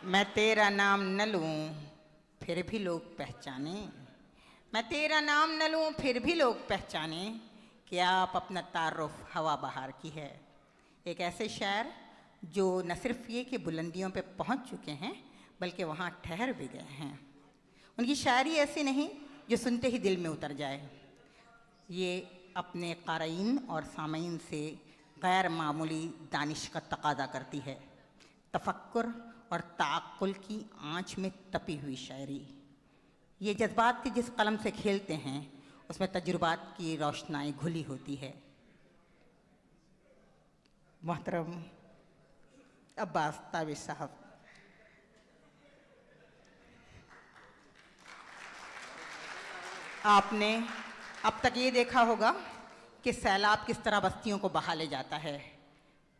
मैं तेरा नाम न लूं फिर भी लोग पहचाने, मैं तेरा नाम न लूं फिर भी लोग पहचाने कि आप अपना तारुफ हवा बहार की है। एक ऐसे शायर जो न सिर्फ ये कि बुलंदियों पे पहुंच चुके हैं बल्कि वहाँ ठहर भी गए हैं। उनकी शायरी ऐसी नहीं जो सुनते ही दिल में उतर जाए, ये अपने क़ारीन और सामीन से गैर मामूली दानिश का तकादा करती है। तफक्कुर और ताक़ुल की आँच में तपी हुई शायरी, ये जज्बात की जिस कलम से खेलते हैं उसमें तजुर्बात की रोशनाई घुली होती है। मोहतरम अब्बास ताबिश साहब, आपने अब तक ये देखा होगा कि सैलाब किस तरह बस्तियों को बहा ले जाता है,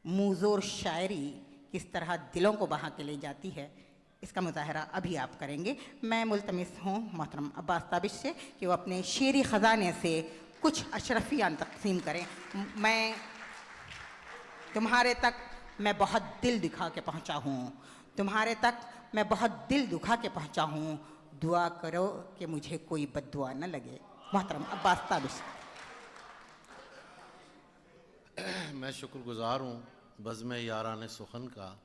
मुज़ोर शायरी किस तरह दिलों को बहा के ले जाती है, इसका मुज़ाहरा अभी आप करेंगे। मैं मुल्तमिस हूँ मोहतरम अब्बास ताबिश से कि वो अपने शेरी ख़ज़ाने से कुछ अशरफियाँ तक़सीम करें। मैं तुम्हारे तक मैं बहुत दिल दिखा के पहुँचा हूँ, तुम्हारे तक मैं बहुत दिल दुखा के पहुँचा हूँ, दुआ करो कि मुझे कोई बद्दुआ न लगे। मोहतरम अब्बास ताबिश। मैं शुक्रगुज़ार हूँ बज़्म यारान सुखन का।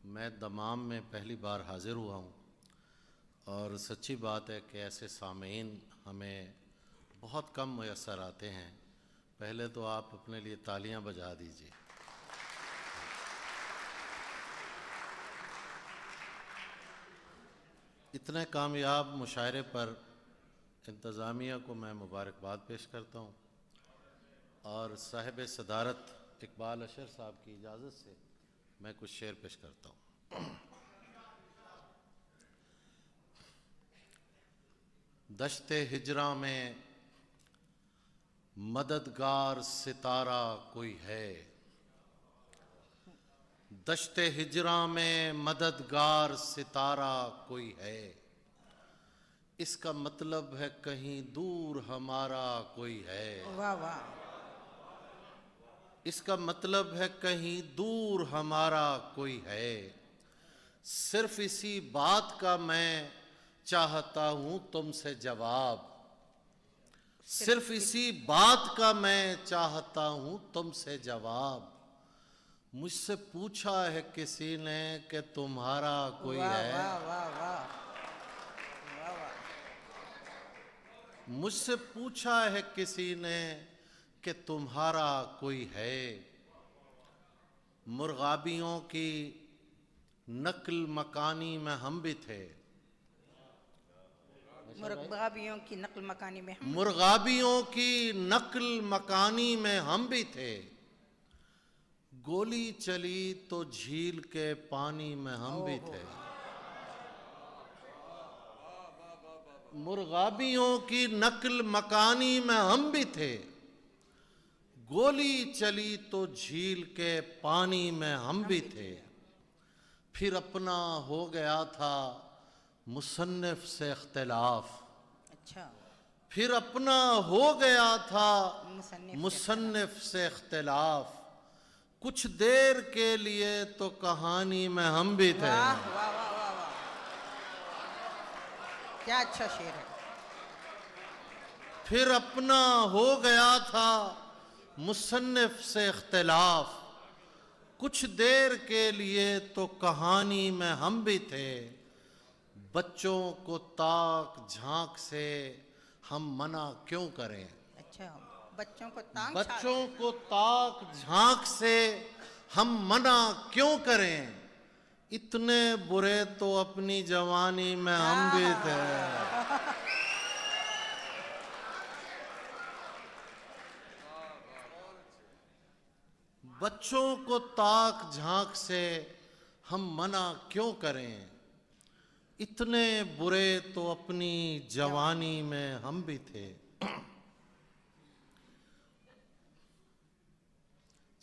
मैं दमाम में पहली बार हाज़िर हुआ हूँ और सच्ची बात है कि ऐसे सामीन हमें बहुत कम मुयस्सर आते हैं। पहले तो आप अपने लिए तालियां बजा दीजिए। इतने कामयाब मुशायरे पर इंतज़ामिया को मैं मुबारकबाद पेश करता हूँ और साहिब सदारत इकबाल अशर साहब की इजाज़त से मैं कुछ शेर पेश करता हूँ। दश्ते हिजरा में मददगार सितारा कोई है, दश्ते हिजरा में मददगार सितारा कोई है, इसका मतलब है कहीं दूर हमारा कोई है। वाह वाह। इसका मतलब है कहीं दूर हमारा कोई है, सिर्फ इसी बात का मैं चाहता हूँ तुमसे जवाब, सिर्फ इसी बात का मैं चाहता हूँ तुमसे जवाब। मुझसे पूछा है किसी ने कि तुम्हारा कोई है, वाह वाह वाह। मुझसे पूछा है किसी ने कि तुम्हारा कोई है। मुर्गाबियों की नक्ल मकानी में हम भी थे, मुर्गाबियों की नक्ल मकानी में हम, मुर्गाबियों की नक्ल मकानी में हम भी थे, गोली चली तो झील के पानी में हम भी थे। मुर्गाबियों की नक्ल मकानी में हम भी थे, गोली चली तो झील के पानी में हम भी थे। फिर अपना हो गया था मुसन्निफ से इख्तिलाफ, अच्छा, फिर अपना हो गया था मुसन्निफ मुसन्निफ से इख्तिलाफ, कुछ देर के लिए तो कहानी में हम भी थे। वाह वाह वाह वाह वाह, क्या अच्छा शेर है। फिर अपना हो गया था मुसन्निफ से इख्तिलाफ, कुछ देर के लिए तो कहानी में हम भी थे। बच्चों को ताक झांक से हम मना क्यों करें, अच्छा, बच्चों को ताक बच्चों को ताक झांक से हम मना क्यों करें, इतने बुरे तो अपनी जवानी में हम भी थे। बच्चों को ताक झांक से हम मना क्यों करें, इतने बुरे तो अपनी जवानी में हम भी थे।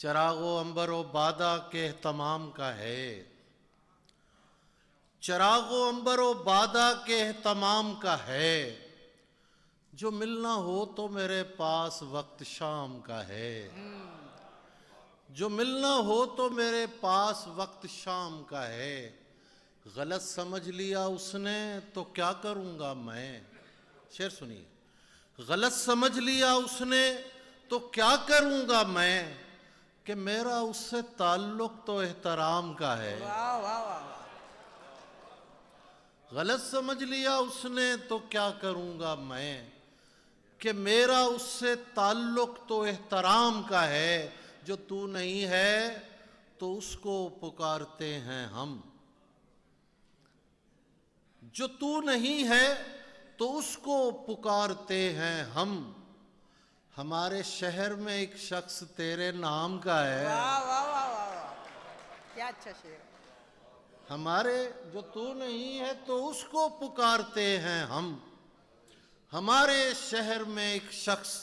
चरागो अंबरो बादा के एहतमाम का है, चरागो अंबरो बादा के एहतमाम का है, जो मिलना हो तो मेरे पास वक्त शाम का है, जो मिलना हो तो मेरे पास वक्त शाम का है, गलत समझ लिया उसने तो क्या करूंगा मैं। शेर सुनिए, गलत समझ लिया उसने तो क्या करूंगा मैं, कि मेरा उससे ताल्लुक तो एहतराम का है। वाह वाह वाह। गलत समझ लिया उसने तो क्या करूंगा मैं, कि मेरा उससे ताल्लुक तो एहतराम का है। जो तू नहीं है तो उसको पुकारते हैं हम, जो तू नहीं है तो उसको पुकारते हैं हम। हमारे शहर में एक शख्स तेरे नाम का है। वाह वाह वाह वाह वाह, क्या अच्छा शेर। हमारे, जो तू नहीं है तो उसको पुकारते हैं हम। हमारे शहर में एक शख्स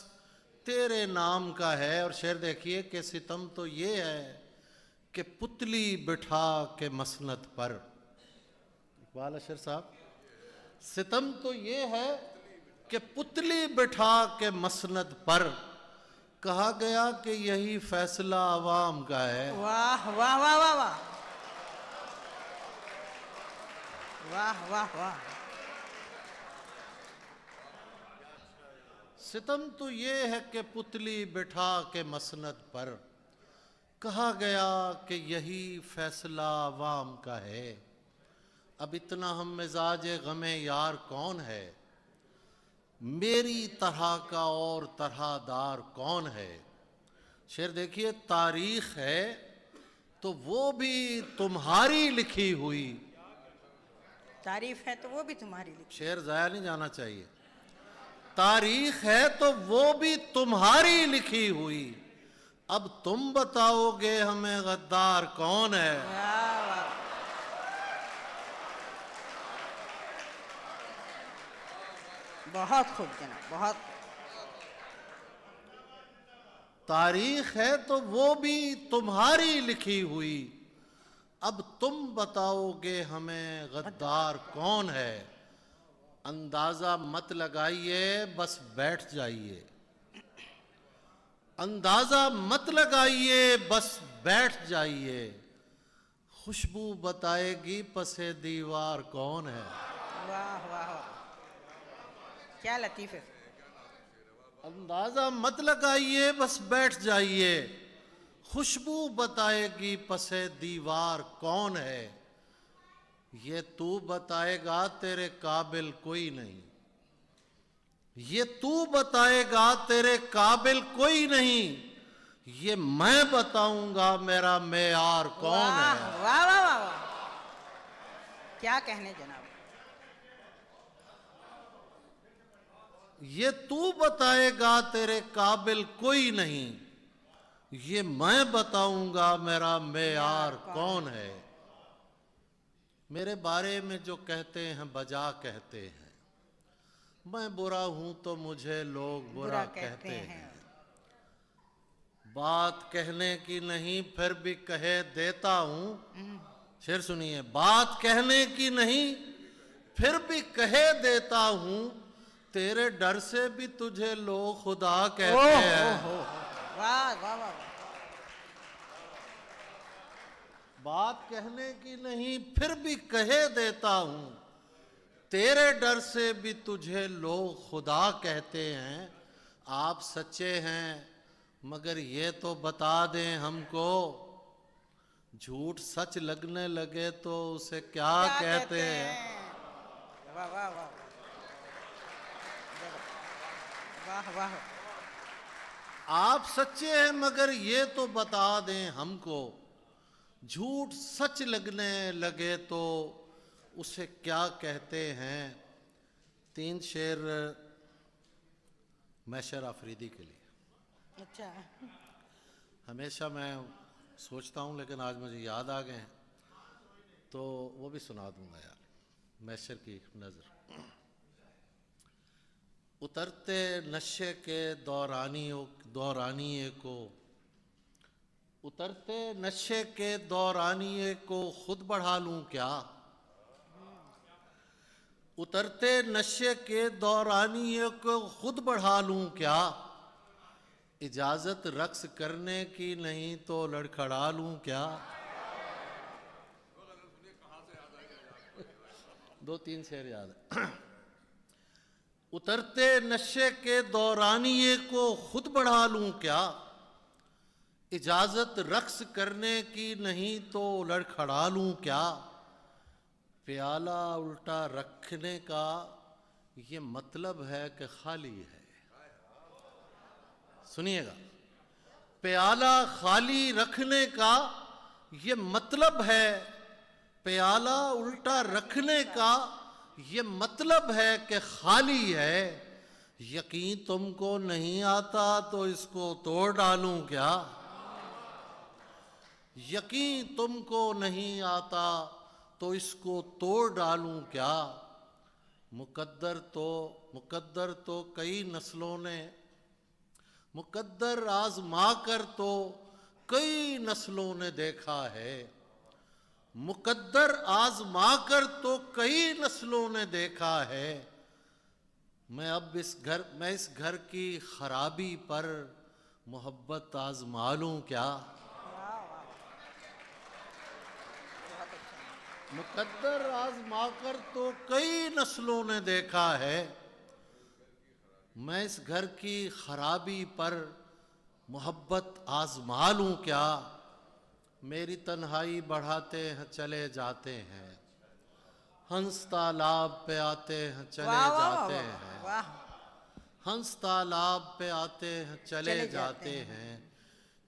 तेरे नाम का है। और शेर देखिए कि सितम तो ये है कि पुतली बिठा के मसनद पर। इकबाल अशर साहब, सितम तो ये है कि पुतली बिठा के मसनद पर, कहा गया कि यही फैसला अवाम का है। वाह वाह वाह वाह वाह वाह वाह वाह। सितम तो ये है कि पुतली बिठा के मसनद पर, कहा गया कि यही फैसला अवाम का है। अब इतना हम मिजाज गमे यार कौन है, मेरी तरह का और तरहदार कौन है। शेर देखिए, तारीख है तो वो भी तुम्हारी लिखी हुई। तारीफ है तो वो भी तुम्हारी लिखी। शेर जाया नहीं जाना चाहिए। तारीख है तो वो भी तुम्हारी लिखी हुई, अब तुम बताओगे हमें गद्दार कौन है। वाह वाह। बहुत खूब जनाब, बहुत। तारीख है तो वो भी तुम्हारी लिखी हुई, अब तुम बताओगे हमें गद्दार कौन है। अंदाजा मत लगाइए, बस बैठ जाइए। अंदाजा मत लगाइए, बस बैठ जाइए। खुशबू बताएगी पसे दीवार कौन है। वाह वाह वाह, क्या लतीफ है। अंदाजा मत लगाइए, बस बैठ जाइए। खुशबू बताएगी पसे दीवार कौन है। ये तू बताएगा, तेरे काबिल कोई नहीं। ये तू बताएगा, तेरे काबिल कोई नहीं। ये मैं बताऊंगा, मेरा मेयार कौन है। वाह वाह वाह वाह, क्या कहने जनाब। ये तू बताएगा, तेरे काबिल कोई नहीं। ये मैं बताऊंगा, मेरा मेयार कौन है। मेरे बारे में जो कहते हैं बजा कहते हैं, मैं बुरा हूं तो मुझे लोग बुरा कहते हैं। बात कहने की नहीं फिर भी कहे देता हूं। शेर सुनिए, बात कहने की नहीं फिर भी कहे देता हूं। तेरे डर से भी तुझे लोग खुदा कहते हैं। वाह वाह वाह। बात कहने की नहीं फिर भी कहे देता हूं। तेरे डर से भी तुझे लोग खुदा कहते हैं। आप सच्चे हैं मगर ये तो बता दें हमको, झूठ सच लगने लगे तो उसे क्या कहते हैं। वाह वाह वाह वाह वाह। आप सच्चे हैं मगर ये तो बता दें हमको, झूठ सच लगने लगे तो उसे क्या कहते हैं। 3 शेर मैशर आफरीदी के लिए। अच्छा, हमेशा मैं सोचता हूँ लेकिन आज मुझे याद आ गए हैं तो वो भी सुना दूंगा यार। मैशर की नज़र। उतरते नशे के दौरानिए को, उतरते नशे के दौरानिए को खुद बढ़ा लूं क्या। उतरते नशे के दौरानिए को खुद बढ़ा लूं क्या। इजाजत रक्स करने की नहीं तो लड़खड़ा लूं क्या। दो तीन शेर याद है। उतरते नशे के दौरानिए को खुद बढ़ा लूं क्या, इजाजत रक्स करने की नहीं तो लड़खड़ा लूं क्या, प्याला उल्टा रखने का ये मतलब है कि खाली है। सुनिएगा, प्याला खाली रखने का ये मतलब है, प्याला उल्टा रखने का ये मतलब है कि खाली है। यकीन तुमको नहीं आता तो इसको तोड़ डालूं क्या, यकीन तुमको नहीं आता तो इसको तोड़ डालूं क्या। मुकद्दर तो कई नस्लों ने, मुकद्दर आजमा कर तो कई नस्लों ने देखा है, मुकद्दर आजमा कर तो कई नस्लों ने देखा है। मैं इस घर की खराबी पर मोहब्बत आजमा लूं क्या, मुकद्दर आजमा कर तो कई नस्लों ने देखा है। मैं इस घर की खराबी पर मोहब्बत आजमा लूं क्या। मेरी तन्हाई बढ़ाते हैं चले जाते हैं, हंस तालाब पे आते हैं चले जाते हैं, हंस तालाब पे आते हैं चले जाते हैं।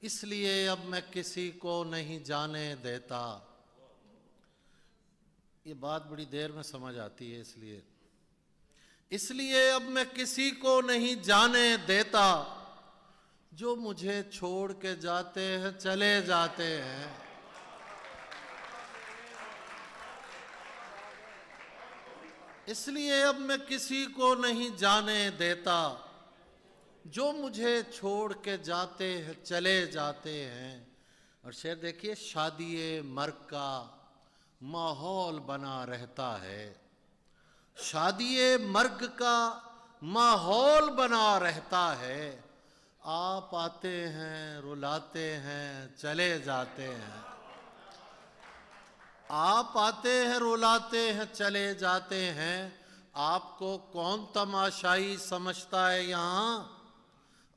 इसलिए अब मैं किसी को नहीं जाने देता। ये बात बड़ी देर में समझ आती है, इसलिए अब मैं किसी को नहीं जाने देता। जो मुझे छोड़ के जाते हैं चले जाते हैं, इसलिए अब मैं किसी को नहीं जाने देता। जो मुझे छोड़ के जाते हैं चले जाते हैं। और शेर देखिए, शादी मर्ग का माहौल बना रहता है, शादी मर्ग का माहौल बना रहता है। आप आते हैं रुलाते हैं चले जाते हैं, आप आते हैं रुलाते हैं चले जाते हैं। आपको कौन तमाशाई समझता है यहाँ,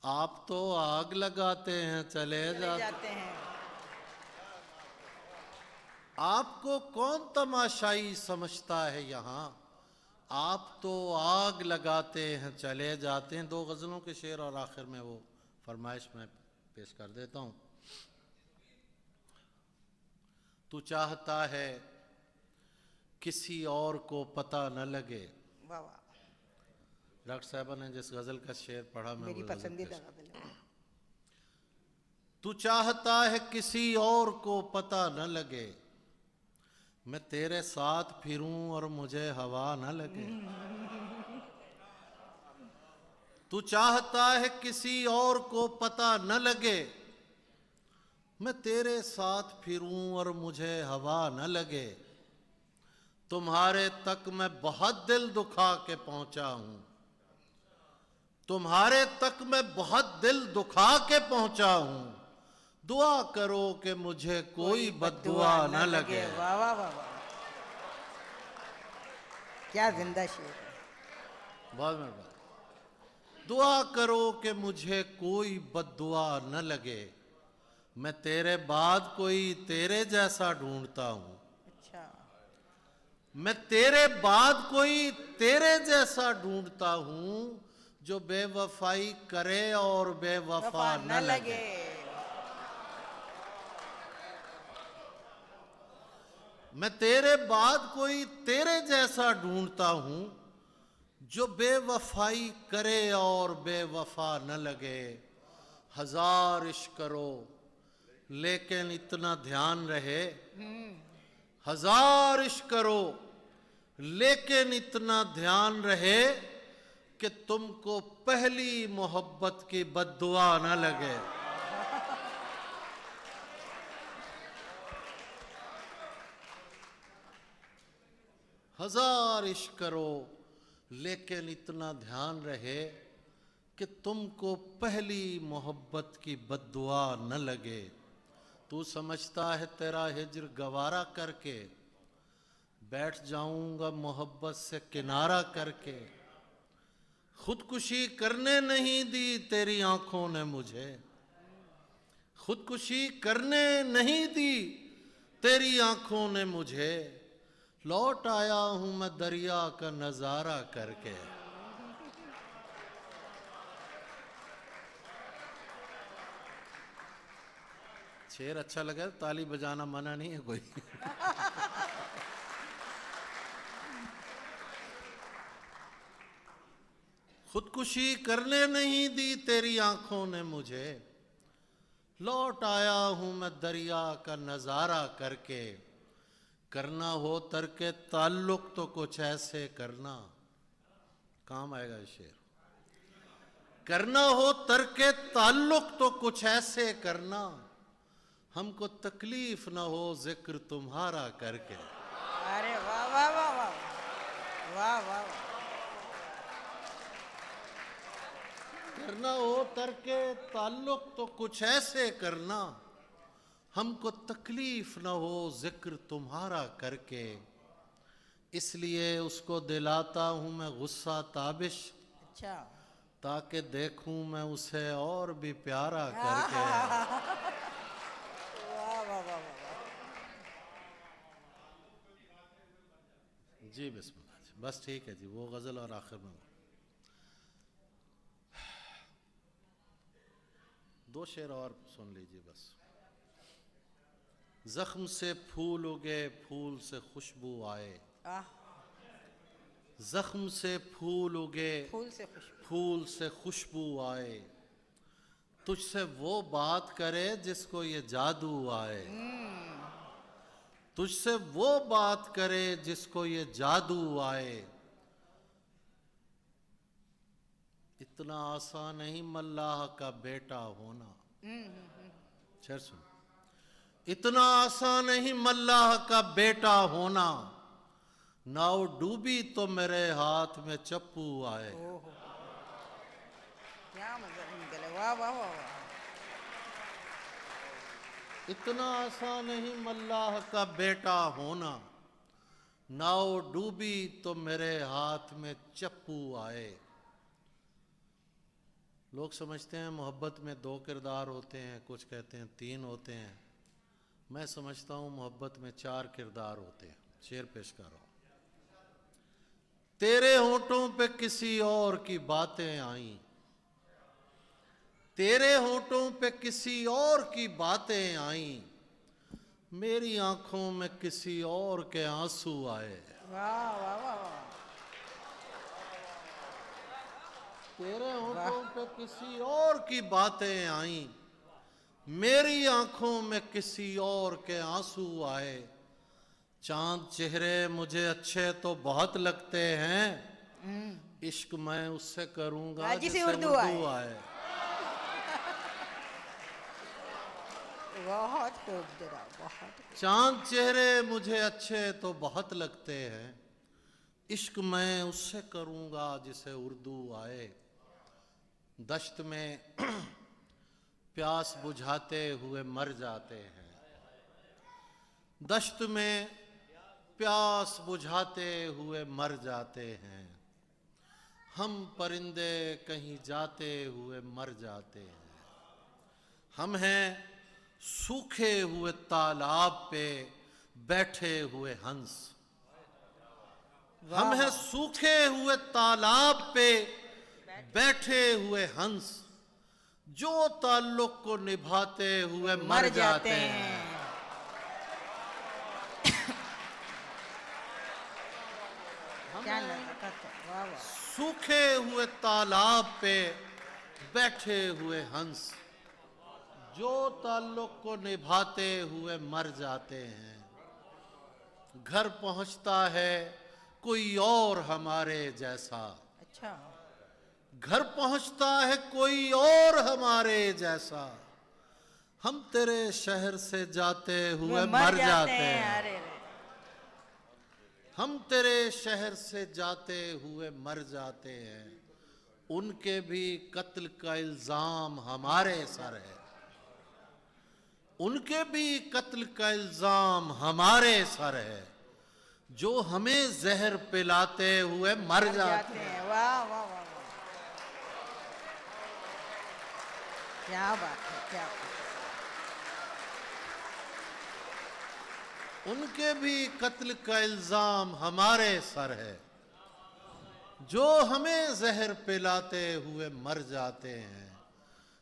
आप तो आग लगाते हैं चले जाते हैं। आपको कौन तमाशाई समझता है यहाँ, आप तो आग लगाते हैं चले जाते हैं। दो गज़लों के शेर और आखिर में वो फरमाइश मैं पेश कर देता हूँ। तू चाहता है किसी और को पता न लगे। वाह वाह, डॉक्टर साहबा ने जिस गज़ल का शेर पढ़ा, मैं मेरी पसंदीदा गज़ल है। तू चाहता है किसी और को पता न लगे, मैं तेरे साथ फिरूं और मुझे हवा न लगे। तू चाहता है किसी और को पता न लगे, मैं तेरे साथ फिरूं और मुझे हवा न लगे। तुम्हारे तक मैं बहुत दिल दुखा के पहुंचा हूं, तुम्हारे तक मैं बहुत दिल दुखा के पहुंचा हूं। दुआ करो कि मुझे कोई बद्दुआ न लगे। वाह वाह वाह वाह, क्या जिंदा शेर है। बहुत मेहरबानी। दुआ करो कि मुझे कोई बद्दुआ न लगे, मैं तेरे बाद कोई तेरे जैसा ढूंढता हूं। अच्छा, मैं तेरे बाद कोई तेरे जैसा ढूंढता हूं, जो बेवफाई करे और बेवफा न लगे। मैं तेरे बाद कोई तेरे जैसा ढूंढता हूं, जो बेवफाई करे और बेवफा न लगे। हजार इश्क करो लेकिन इतना ध्यान रहे, हजार इश्क करो लेकिन इतना ध्यान रहे कि तुमको पहली मोहब्बत की बद्दुआ न लगे। हजार इश्क करो लेकिन इतना ध्यान रहे कि तुमको पहली मोहब्बत की बद्दुआ न लगे। तू समझता है तेरा हिज्र गवारा करके बैठ जाऊंगा मोहब्बत से किनारा करके। खुदकुशी करने नहीं दी तेरी आंखों ने मुझे, खुदकुशी करने नहीं दी तेरी आंखों ने मुझे। लौट आया हूं मैं दरिया का नजारा करके। शेर अच्छा लगा, ताली बजाना मना नहीं है कोई। खुदकुशी करने नहीं दी तेरी आंखों ने मुझे, लौट आया हूं मैं दरिया का नजारा करके। करना हो तरके ताल्लुक तो कुछ ऐसे करना, काम आएगा ये शेर। करना हो तरके ताल्लुक तो कुछ ऐसे करना, हमको तकलीफ ना हो जिक्र तुम्हारा करके। अरे वाह वाह वाह वाह वाह वाह वाह। करना हो तरके ताल्लुक तो कुछ ऐसे करना, हमको तकलीफ ना हो जिक्र तुम्हारा करके। इसलिए उसको दिलाता हूं मैं गुस्सा ताबिश, अच्छा, ताकि देखूं मैं उसे और भी प्यारा करके। वाह वाह वाह वाह। जी बिस्मिल्लाह जी, बस ठीक है जी, वो गजल और आखिर में दो शेर और सुन लीजिए बस। जख्म से फूल उगे फूल से खुशबू आए, आह, जख्म से फूल उगे फूल से खुशबू। फूल से खुशबू आए। तुझसे वो बात करे जिसको ये जादू आए, तुझसे वो बात करे जिसको ये जादू आए। इतना आसान नहीं मल्लाह का बेटा होना। शेर सुन। इतना आसान नहीं मल्लाह का बेटा होना, नाव डूबी तो मेरे हाथ में चप्पू आए। ओहो, क्या मजा निकले, वाह वाह वाह वाह। इतना आसान नहीं मल्लाह का बेटा होना, नाव डूबी तो मेरे हाथ में चप्पू आए। लोग समझते हैं मोहब्बत में दो किरदार होते हैं, कुछ कहते हैं तीन होते हैं। मैं समझता हूं मोहब्बत में चार किरदार होते हैं। शेर पेश कर रहा हूं। तेरे होठों पे किसी और की बातें आई, तेरे होठों पे किसी और की बातें आई, मेरी आंखों में किसी और के आंसू आए। वाह वाह वाह वाह। तेरे होठों पे किसी और की बातें आई, मेरी आंखों में किसी और के आंसू आए। चांद चेहरे मुझे अच्छे तो बहुत लगते हैं, इश्क मैं उससे करूंगा जिसे उर्दू आए। बहुत खूब जरा, बहुत। चांद चेहरे मुझे अच्छे तो बहुत लगते हैं, इश्क मैं उससे करूंगा जिसे उर्दू आए। दश्त में प्यास बुझाते हुए मर जाते हैं, दश्त में प्यास बुझाते हुए मर जाते हैं। हम परिंदे कहीं जाते हुए मर जाते हैं। हम हैं सूखे हुए तालाब पे बैठे हुए हंस, हम हैं सूखे हुए तालाब पे बैठे हुए हंस, जो ताल्लुक को निभाते हुए मर जाते हैं। क्या लगा, वाह वाह। सूखे हुए तालाब पे बैठे हुए हंस, जो ताल्लुक को निभाते हुए मर जाते हैं। घर पहुंचता है कोई और हमारे जैसा, अच्छा, घर पहुंचता है कोई और हमारे जैसा, हम तेरे शहर से जाते हुए मर जाते हैं। अरे रे। हम तेरे शहर से जाते हुए मर जाते हैं। उनके भी कत्ल का इल्जाम हमारे सर है, उनके भी कत्ल का इल्जाम हमारे सर है। जो हमें जहर पिलाते हुए मर जाते हैं। वाह वाह वाह वाह, क्या बात है, क्या बात है। उनके भी कत्ल का इल्जाम हमारे सर है। जो हमें जहर पिलाते हुए मर जाते हैं।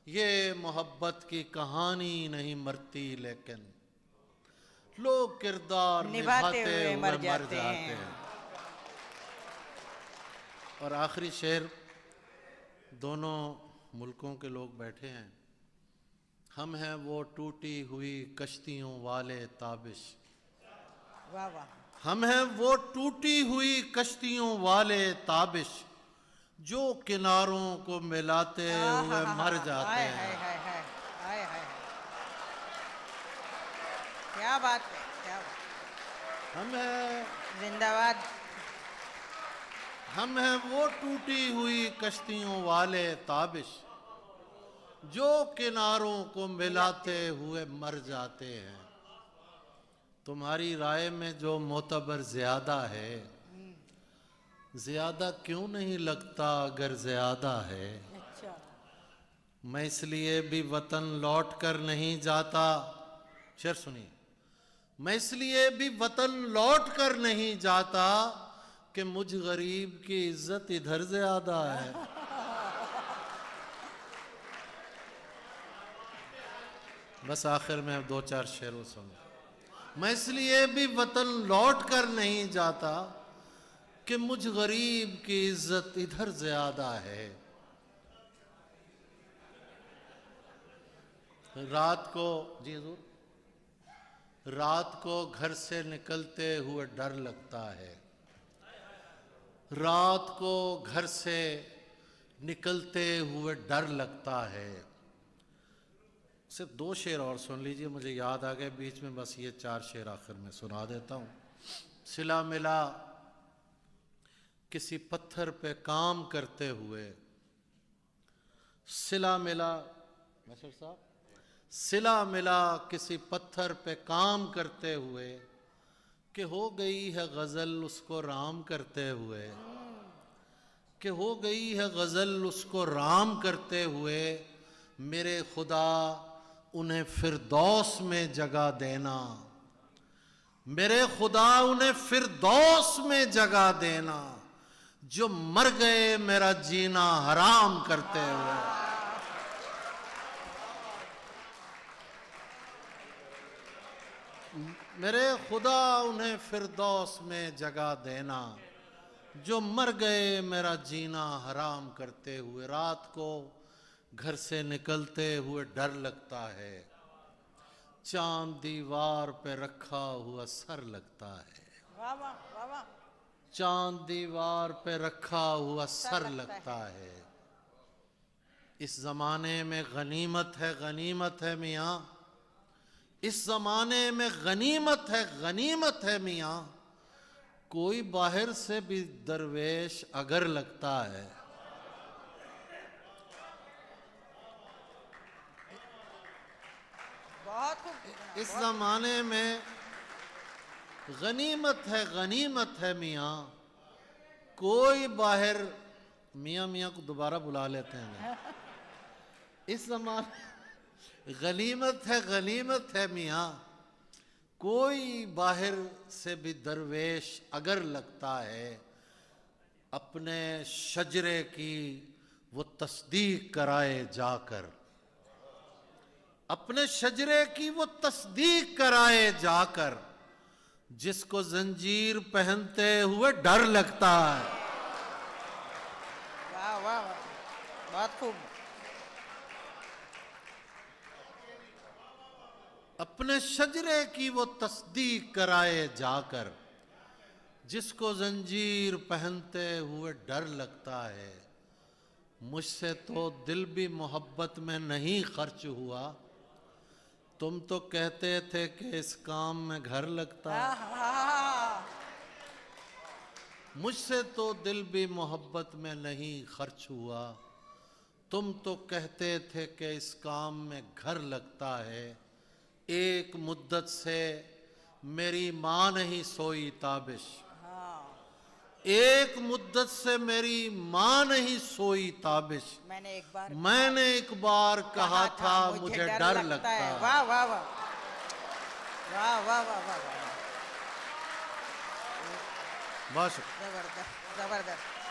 ये मोहब्बत की कहानी नहीं मरती, लेकिन लोग किरदार निभाते हुए मर जाते हैं। और आखिरी शेर, दोनों मुल्कों के लोग बैठे हैं। हम हैं वो टूटी हुई कश्तियों वाले ताबिश। वाह वाह, हम हैं वो टूटी हुई कश्तियों वाले ताबिश, जो किनारों को मिलाते हुए मर जाते हाय हैं। हाय हाय हाय हाय हाय, क्या बात है, क्या बात। हम हैं जिंदाबाद। हम हैं वो टूटी हुई कश्तियों वाले ताबिश, जो किनारों को मिलाते हुए मर जाते हैं। तुम्हारी राय में जो मोतबर ज्यादा है, ज्यादा क्यों नहीं लगता अगर ज्यादा है। अच्छा, मैं इसलिए भी वतन लौट कर नहीं जाता, शेर सुनिए। मैं इसलिए भी वतन लौट कर नहीं जाता कि मुझ गरीब की इज्जत इधर ज्यादा है। बस आखिर में दो चार शेरों सुन। मैं इसलिए भी वतन लौट कर नहीं जाता कि मुझ गरीब की इज्जत इधर ज्यादा है। रात को, जी हुजूर, रात को घर से निकलते हुए डर लगता है। रात को घर से निकलते हुए डर लगता है। सिर्फ दो शेर और सुन लीजिए, मुझे याद आ गए बीच में, बस ये चार शेर आखिर में सुना देता हूँ। सिला मिला किसी पत्थर पे काम करते हुए, सिला मिला, मशर साहब, सिला मिला किसी पत्थर पे काम करते हुए, कि हो गई है गजल उसको राम करते हुए, कि हो गई है गजल उसको राम करते हुए। मेरे खुदा उन्हें फिरदौस में जगह देना, मेरे खुदा उन्हें फिरदौस में जगह देना, जो मर गए मेरा जीना हराम करते हुए। मेरे खुदा उन्हें फिरदौस में जगह देना, जो मर गए मेरा जीना हराम करते हुए। रात को घर से निकलते हुए डर लगता है, चांद दीवार पे रखा हुआ सर लगता है। वाह वाह वाह वाह, चांद दीवार पे रखा हुआ सर लगता है। इस जमाने में गनीमत है मियाँ, इस जमाने में गनीमत है मियाँ, कोई बाहर से भी दरवेश अगर लगता है। बहुत खूब। इस जमाने में गनीमत है मियाँ, कोई बाहर, मियाँ मियाँ को दोबारा बुला लेते हैं। इस जमाने गनीमत है मियाँ, कोई बाहर से भी दरवेश अगर लगता है, अपने शजरे की वो तस्दीक कराए जाकर, अपने शजरे की वो तस्दीक कराए जाकर, जिसको जंजीर पहनते हुए डर लगता है। वाह वाह वाह, बहुत खूब। अपने शजरे की वो तस्दीक कराए जाकर, जिसको जंजीर पहनते हुए डर लगता है। मुझसे तो दिल भी मोहब्बत में नहीं खर्च हुआ, तुम तो कहते थे कि इस काम में घर लगता है। मुझसे तो दिल भी मोहब्बत में नहीं खर्च हुआ, तुम तो कहते थे कि इस काम में घर लगता है। एक मुद्दत से मेरी मां नहीं सोई ताबिश। हाँ, एक मुद्दत से मेरी मां नहीं सोई ताबिश। मैंने एक बार कहा था मुझे डर लगता है। वाह वाह वाह वाह वाह वाह वाह, बस जबरदस्त जबरदस्त।